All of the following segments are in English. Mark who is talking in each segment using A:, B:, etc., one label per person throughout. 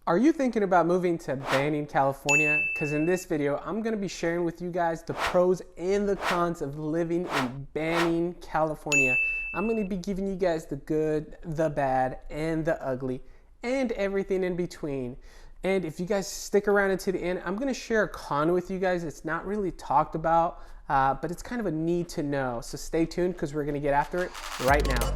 A: Are you thinking about moving to Banning, California? Because in this video, I'm going to be sharing with you guys the pros and the cons of living in Banning, California. I'm going to be giving you guys the good, the bad, and the ugly, and everything in between. And if you guys stick around until the end, I'm going to share a con with you guys. It's not really talked about, but it's kind of a need to know. So stay tuned because we're going to get after it right now.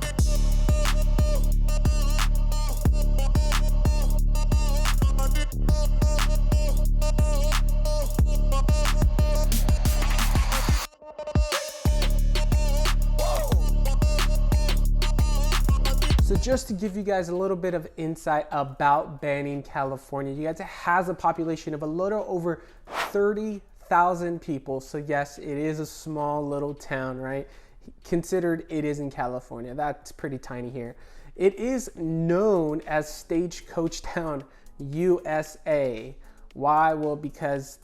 A: So just to give you guys a little bit of insight about Banning, California, you guys, it has a population of a little over 30,000 people. So yes, it is a small little town, right? Considered it is in California. That's pretty tiny here. It is known as Stagecoach Town, USA. Why? Well, because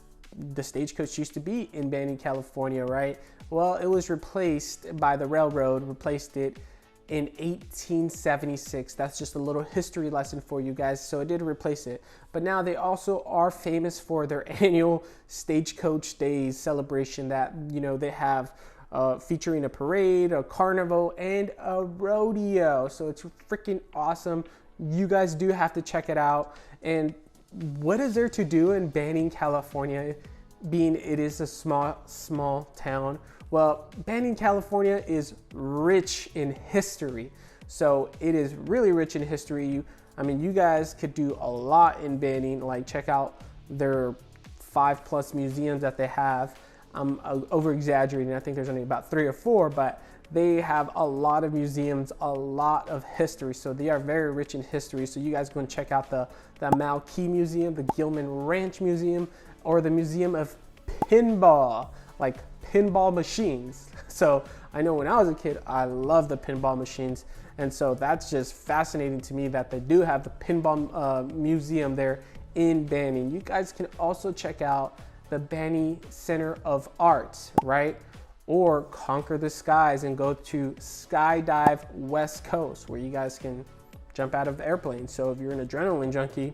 A: the stagecoach used to be in Banning, California, right? Well, it was replaced by the railroad, replaced it in 1876. That's just a little history lesson for you guys. So it did replace it. But now they also are famous for their annual Stagecoach Days celebration that, you know, they have featuring a parade, a carnival, and a rodeo. So it's freaking awesome. You guys do have to check it out. And what is there to do in Banning, California, being it is a small town? Well, Banning, California is rich in history. So it is really rich in history. I mean, you guys could do a lot in Banning, like check out their 5+ museums that they have. I'm over exaggerating. I think there's only about 3 or 4, but they have a lot of museums, a lot of history. So they are very rich in history. So you guys go and check out the Malkey Museum, the Gilman Ranch Museum, or the Museum of Pinball, like pinball machines. So I know when I was a kid, I loved the pinball machines. And so that's just fascinating to me that they do have the pinball museum there in Banning. You guys can also check out the Banning Center of Arts, right? Or conquer the skies and go to Skydive West Coast, where you guys can jump out of the airplane. So if you're an adrenaline junkie,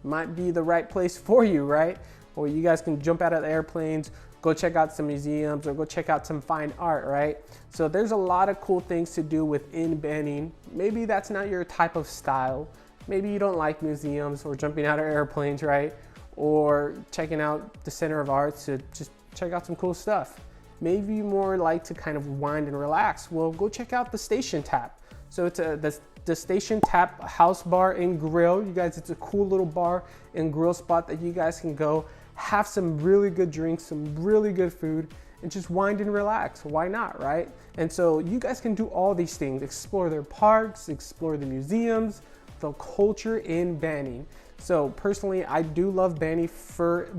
A: might be the right place for you, right? Or you guys can jump out of the airplanes, go check out some museums, or go check out some fine art, right? So there's a lot of cool things to do within Banning. Maybe that's not your type of style. Maybe you don't like museums or jumping out of airplanes, right? Or checking out the Center of Arts to just check out some cool stuff. Maybe you more like to kind of wind and relax. Well, go check out the Station Tap. So it's the Station Tap House Bar and Grill. You guys, it's a cool little bar and grill spot that you guys can go have some really good drinks, some really good food, and just wind and relax. Why not, right? And so you guys can do all these things, explore their parks, explore the museums, the culture in Banning. So personally, I do love Banning for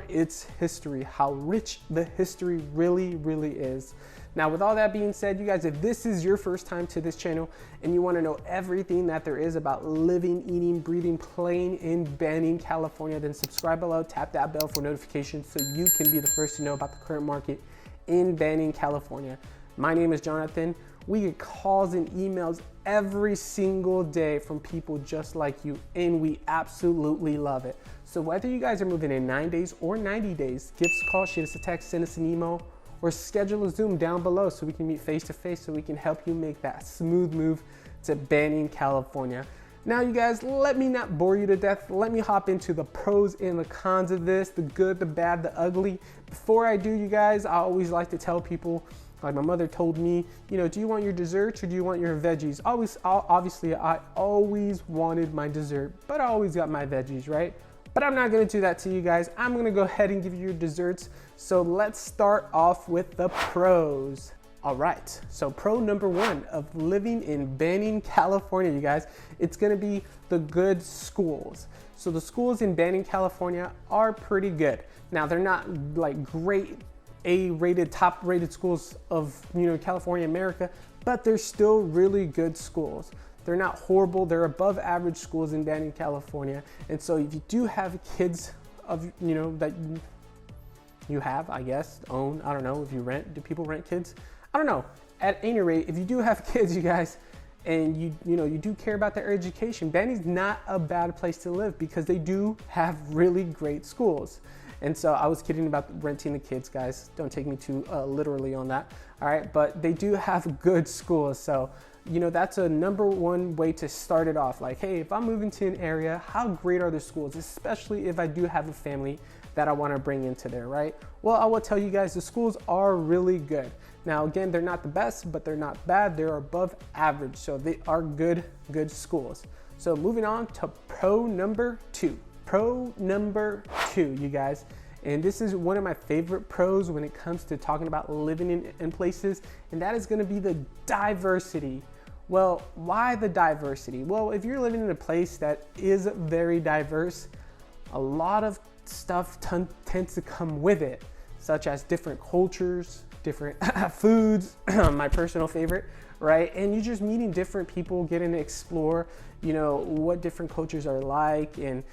A: its history, how rich the history really is. Now, with all that being said, you guys, if this is your first time to this channel and you want to know everything that there is about living, eating, breathing, playing in Banning, California, then subscribe below, tap that bell for notifications so you can be the first to know about the current market in Banning, California. My name is Jonathan. We get calls and emails every single day from people just like you, and we absolutely love it. So whether you guys are moving in 9 days or 90 days, give us a call, shoot us a text, send us an email, or schedule a Zoom down below so we can meet face to face so we can help you make that smooth move to Banning, California. Now, you guys, let me not bore you to death. Let me hop into the pros and the cons of this, the good, the bad, the ugly. Before I do, you guys, I always like to tell people, like my mother told me, you know, do you want your desserts or do you want your veggies? Obviously, I always wanted my dessert, but I always got my veggies, right? But I'm not gonna do that to you guys. I'm gonna go ahead and give you your desserts. So let's start off with the pros. All right, so pro number 1 of living in Banning, California, you guys, it's gonna be the good schools. So the schools in Banning, California are pretty good. Now, they're not like great A-rated, top-rated schools of, you know, California, America, but they're still really good schools. They're not horrible. They're above average schools in Banning, California. And so if you do have kids of, you know, that you have, I guess, own, I don't know, if you rent, do people rent kids? I don't know. At any rate, if you do have kids, you guys, and you do care about their education, Banning's not a bad place to live because they do have really great schools. And so I was kidding about renting the kids, guys. Don't take me too literally on that. All right, but they do have good schools. So, that's a number one way to start it off. Like, hey, if I'm moving to an area, how great are the schools? Especially if I do have a family that I want to bring into there, right? Well, I will tell you guys, the schools are really good. Now, again, they're not the best, but they're not bad. They're above average. So they are good schools. So moving on to pro number two. Pro number two, you guys, and this is one of my favorite pros when it comes to talking about living in places, and that is going to be the diversity. Well, why the diversity? Well, if you're living in a place that is very diverse, a lot of stuff tends to come with it, such as different cultures, different foods, my personal favorite, right? And you're just meeting different people, getting to explore, what different cultures are like and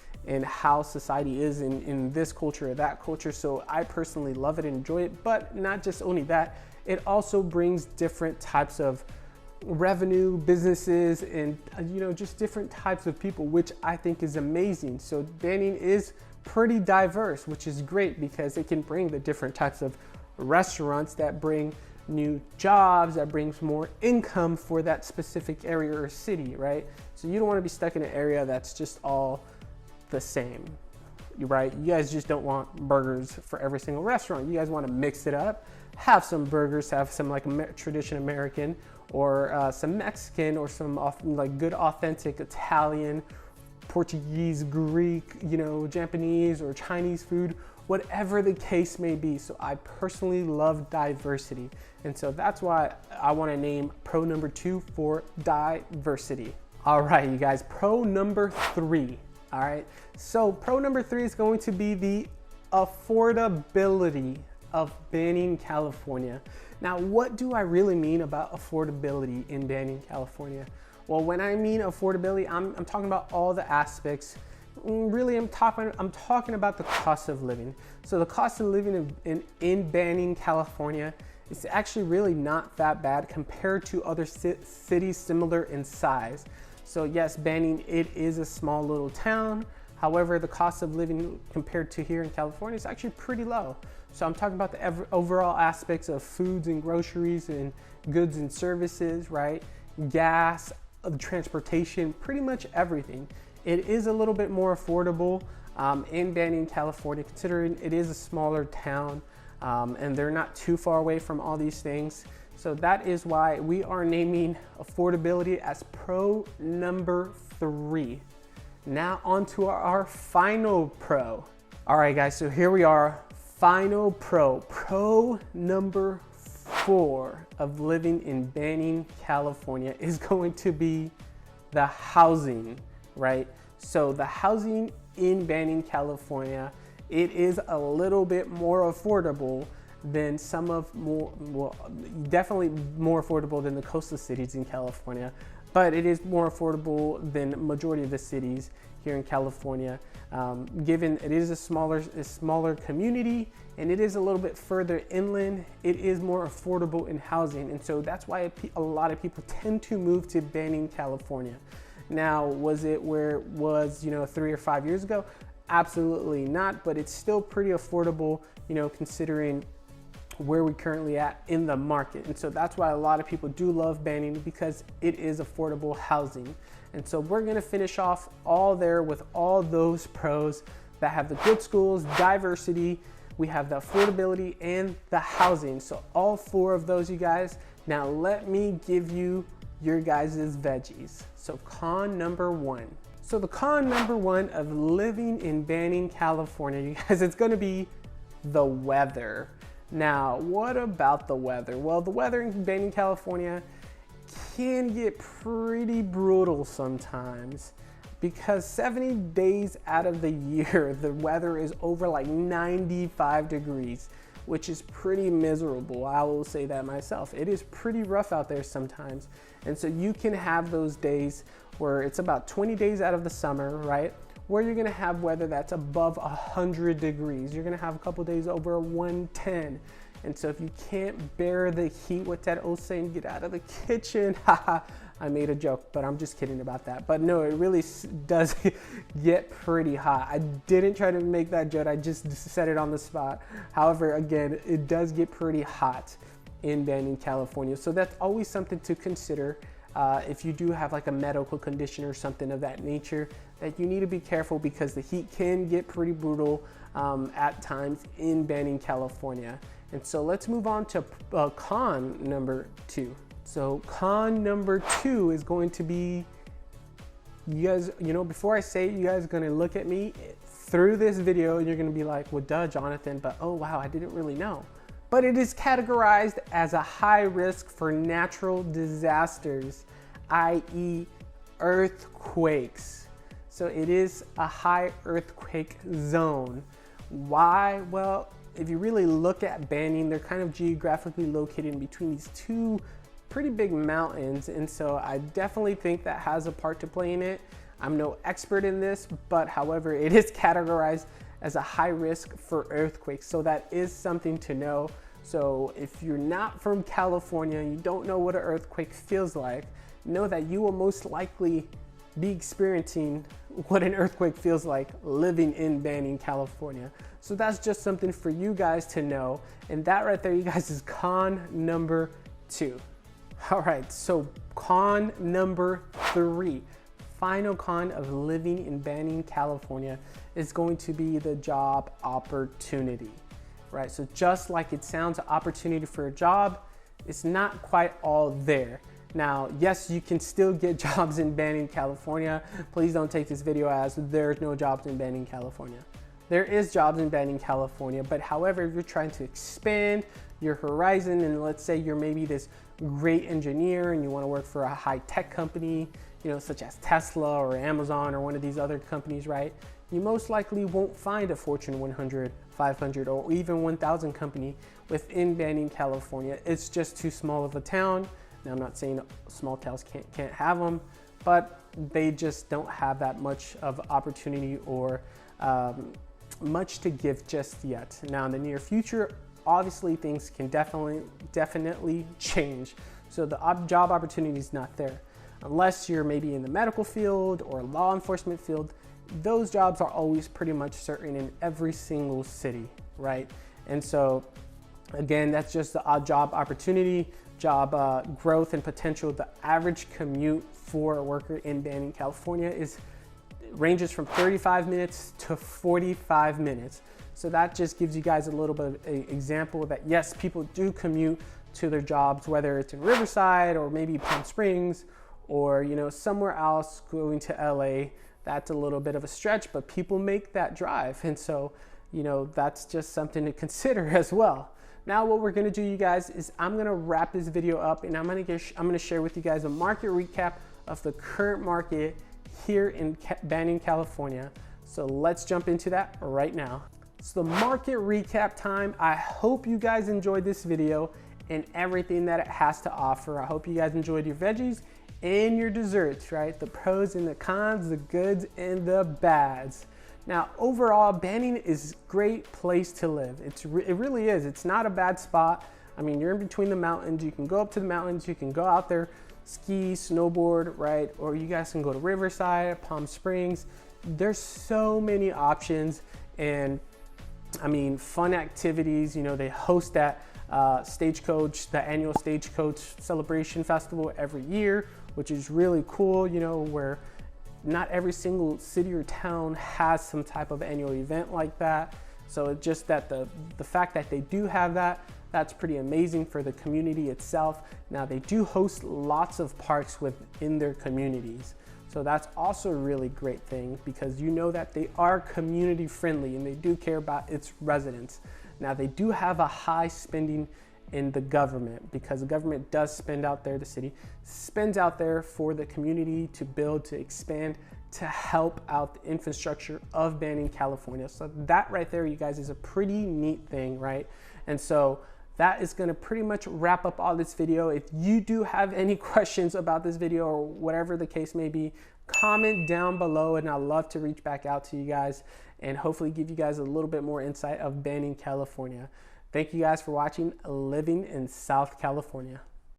A: how society is in this culture or that culture. So I personally love it and enjoy it, but not just only that, it also brings different types of revenue, businesses, and just different types of people, which I think is amazing. So Banning is pretty diverse, which is great because it can bring the different types of restaurants that bring new jobs, that brings more income for that specific area or city, right? So you don't want to be stuck in an area that's just all the same, right? You guys just don't want burgers for every single restaurant. You guys want to mix it up, have some burgers, have some like tradition American or some Mexican or some like good authentic Italian, Portuguese, Greek, Japanese or Chinese food, whatever the case may be. So I personally love diversity. And so that's why I want to name pro number two for diversity. All right, you guys, pro number three. All right, so pro number three is going to be the affordability of Banning, California. Now, what do I really mean about affordability in Banning, California? Well, when I mean affordability, I'm talking about all the aspects. Really, I'm talking about the cost of living. So the cost of living in Banning, California, is actually really not that bad compared to other cities similar in size. So yes, Banning, it is a small little town. However, the cost of living compared to here in California is actually pretty low. So I'm talking about the overall aspects of foods and groceries and goods and services, right? Gas, transportation, pretty much everything. It is a little bit more affordable in Banning, California, considering it is a smaller town and they're not too far away from all these things. So that is why we are naming affordability as pro number three. Now on to our final pro. All right, guys, so here we are, final pro. Pro number four of living in Banning, California is going to be the housing, right? So the housing in Banning, California, it is a little bit more affordable than definitely more affordable than the coastal cities in California, but it is more affordable than majority of the cities here in California. Given it is a smaller community and it is a little bit further inland, it is more affordable in housing. And so that's why a lot of people tend to move to Banning, California. Now, was it where it was, 3 or 5 years ago? Absolutely not, but it's still pretty affordable, considering where we currently at in the market. And so that's why a lot of people do love Banning, because it is affordable housing. And so we're gonna finish off all there with all those pros that have the good schools, diversity, we have the affordability and the housing. So all four of those, you guys. Now let me give you your guys' veggies. So con number one. So the con number one of living in Banning, California, you guys, it's gonna be the weather. Now, what about the weather? Well, the weather in Banning, California can get pretty brutal sometimes, because 70 days out of the year, the weather is over like 95 degrees, which is pretty miserable. I will say that myself. It is pretty rough out there sometimes. And so you can have those days where it's about 20 days out of the summer, right? Where you're gonna have weather that's above 100 degrees. You're gonna have a couple days over 110. And so if you can't bear the heat, what's that old saying, get out of the kitchen. I made a joke, but I'm just kidding about that. But no, it really does get pretty hot. I didn't try to make that joke, I just said it on the spot. However, again, it does get pretty hot in Banning, California. So that's always something to consider. If you do have like a medical condition or something of that nature, that you need to be careful, because the heat can get pretty brutal at times in Banning, California. And so let's move on to con number 2. So con number 2 is going to be, you guys, before I say it, you guys are gonna look at me through this video and you're gonna be like, well, duh, Jonathan, but oh wow, I didn't really know. But it is categorized as a high risk for natural disasters, i.e. earthquakes. So it is a high earthquake zone. Why? Well, if you really look at Banning, they're kind of geographically located in between these two pretty big mountains. And so I definitely think that has a part to play in it. I'm no expert in this, but however, it is categorized as a high risk for earthquakes. So that is something to know. So if you're not from California, you don't know what an earthquake feels like, know that you will most likely be experiencing what an earthquake feels like living in Banning, California. So that's just something for you guys to know. And that right there, you guys, is con number 2. All right, so con number 3, final con of living in Banning, California, is going to be the job opportunity, right? So just like it sounds, an opportunity for a job, it's not quite all there. Now, yes, you can still get jobs in Banning, California. Please don't take this video as there's no jobs in Banning, California. There is jobs in Banning, California, but however, if you're trying to expand your horizon, and let's say you're maybe this great engineer and you want to work for a high-tech company, such as Tesla or Amazon or one of these other companies, right? You most likely won't find a Fortune 100, 500, or even 1,000 company within Banning, California. It's just too small of a town. Now, I'm not saying small towns can't have them, but they just don't have that much of opportunity or much to give just yet. Now, in the near future, obviously things can definitely change. So the job opportunity is not there. Unless you're maybe in the medical field or law enforcement field, those jobs are always pretty much certain in every single city, right? And so again, that's just the odd job opportunity, job growth and potential. The average commute for a worker in Banning, California ranges from 35 minutes to 45 minutes. So that just gives you guys a little bit of an example that yes, people do commute to their jobs, whether it's in Riverside or maybe Palm Springs or somewhere else going to LA. That's a little bit of a stretch, but people make that drive. And so, that's just something to consider as well. Now what we're gonna do, you guys, is I'm gonna wrap this video up and I'm gonna share with you guys a market recap of the current market here in Banning, California. So let's jump into that right now. So the market recap time. I hope you guys enjoyed this video and everything that it has to offer. I hope you guys enjoyed your veggies and your desserts, right? The pros and the cons, the goods and the bads. Now, overall, Banning is a great place to live. It really is. It's not a bad spot. I mean, you're in between the mountains. You can go up to the mountains. You can go out there, ski, snowboard, right? Or you guys can go to Riverside, Palm Springs. There's so many options and I mean, fun activities. They host that Stagecoach, the annual Stagecoach Celebration Festival every year, which is really cool, where not every single city or town has some type of annual event like that. So it's just that the fact that they do have that, that's pretty amazing for the community itself. Now they do host lots of parks within their communities. So that's also a really great thing because that they are community friendly and they do care about its residents. Now they do have a high spending in the government because the government does spend out there, the city spends out there for the community to build, to expand, to help out the infrastructure of Banning, California. So that right there, you guys, is a pretty neat thing, right? And so that is going to pretty much wrap up all this video. If you do have any questions about this video or whatever the case may be, comment down below and I'd love to reach back out to you guys and hopefully give you guys a little bit more insight of Banning, California. Thank you guys for watching Living in South California.